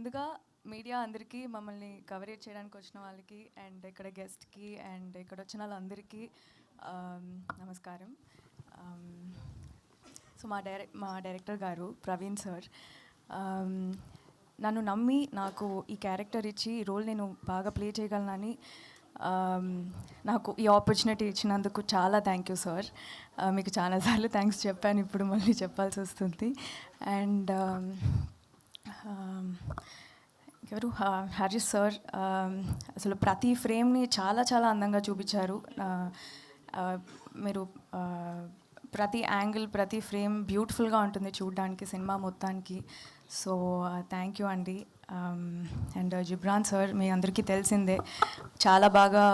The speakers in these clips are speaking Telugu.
ముందుగా మీడియా అందరికీ, మమ్మల్ని కవరేజ్ చేయడానికి వచ్చిన వాళ్ళకి, అండ్ ఇక్కడ గెస్ట్కి, అండ్ ఇక్కడ వచ్చిన వాళ్ళందరికీ నమస్కారం. సో మా డైరెక్టర్ గారు ప్రవీణ్ సార్ నన్ను నమ్మి నాకు ఈ క్యారెక్టర్ ఇచ్చి ఈ రోల్ నేను బాగా ప్లే చేయగలనని నాకు ఈ ఆపర్చునిటీ ఇచ్చినందుకు చాలా థ్యాంక్ యూ సార్. మీకు చాలాసార్లు థ్యాంక్స్ చెప్పాను, ఇప్పుడు మళ్ళీ చెప్పాల్సి వస్తుంది. అండ్ ఎవరు హరీష్ సార్ అసలు ప్రతి ఫ్రేమ్ని చాలా చాలా అందంగా చూపించారు. మీరు ప్రతి యాంగిల్, ప్రతి ఫ్రేమ్ బ్యూటిఫుల్గా ఉంటుంది చూడడానికి సినిమా మొత్తానికి. సో థ్యాంక్ యూ అండి. అండ్ జిబ్రాన్ సార్ మీ అందరికీ తెలిసిందే, చాలా బాగా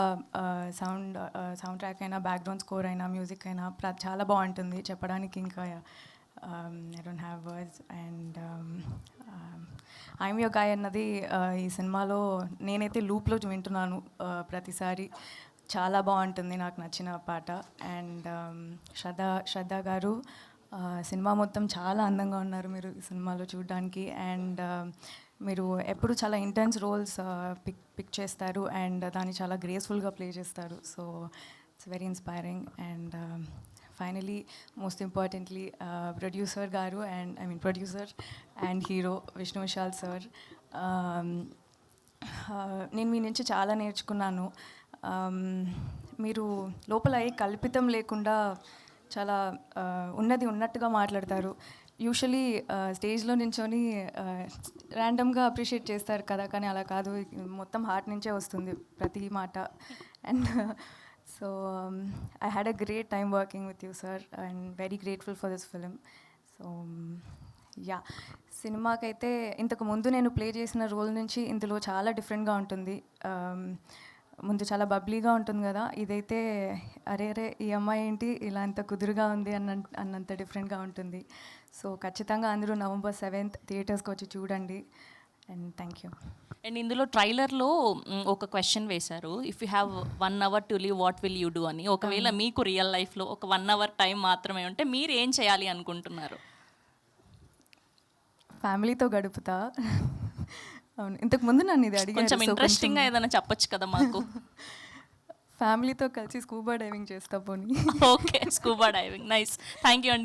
సౌండ్ ట్రాక్ అయినా, బ్యాక్గ్రౌండ్ స్కోర్ అయినా, మ్యూజిక్ అయినా చాలా బాగుంటుంది చెప్పడానికి. ఇంకా I don't have words. And I'm your guy అన్నది ఈ సినిమాలో నేనైతే లూప్లో వింటున్నాను ప్రతిసారి. చాలా బాగుంటుంది, నాకు నచ్చిన పాట. అండ్ శ్రద్ధ గారు సినిమా మొత్తం చాలా అందంగా ఉన్నారు మీరు ఈ సినిమాలో చూడడానికి. అండ్ మీరు ఎప్పుడు చాలా ఇంటెన్స్ రోల్స్ పిక్ చేస్తారు అండ్ దాన్ని చాలా గ్రేస్ఫుల్గా ప్లే చేస్తారు. So it's very inspiring. And finally most importantly producer గారు, and producer and hero Vishnu Vishal sir, నేను మీ నుంచి చాలా నేర్చుకున్నాను. మీరు లోపల ఏ కల్పితం లేకుండా చాలా ఉన్నది ఉన్నట్టుగా మాట్లాడతారు. యూజువలీ స్టేజ్లో నించొని ర్యాండమ్గా అప్రిషియేట్ చేస్తారు కదా, కానీ అలా కాదు, మొత్తం హార్ట్ నుంచే వస్తుంది ప్రతి మాట. And so I had a great time working with you sir, and very grateful for this film. So ya, సినిమాకైతే ఇంతకు ముందు నేను ప్లే చేసిన రోల్ నుంచి ఇందులో చాలా డిఫరెంట్గా ఉంటుంది. ముందు చాలా బబ్లీగా ఉంటుంది కదా, ఇదైతే అరే ఈ అమ్మాయి ఏంటి ఇలా అంత కుదురుగా ఉంది అన్నంత డిఫరెంట్గా ఉంటుంది. సో ఖచ్చితంగా అందరూ November 7th థియేటర్స్కి వచ్చి చూడండి. And thank you. అండ్ ఇందులో ట్రైలర్లో ఒక క్వశ్చన్ వేశారు, if you have 1 hour to live what will you do అని. ఒకవేళ మీకు రియల్ లైఫ్లో ఒక 1 hour టైం మాత్రమే ఉంటే మీరు ఏం చేయాలి అనుకుంటున్నారు? ఫ్యామిలీతో గడుపుతా. అవును, ఇంతకు ముందు నన్ను ఇది అడిగారు. కొంచెం ఇంట్రెస్టింగ్గా ఏదైనా చెప్పొచ్చు కదా మాకు. ఫ్యామిలీతో కలిసి స్కూబా డైవింగ్ చేస్తా పోనీ. Okay, scuba diving, nice. Thank you అండి.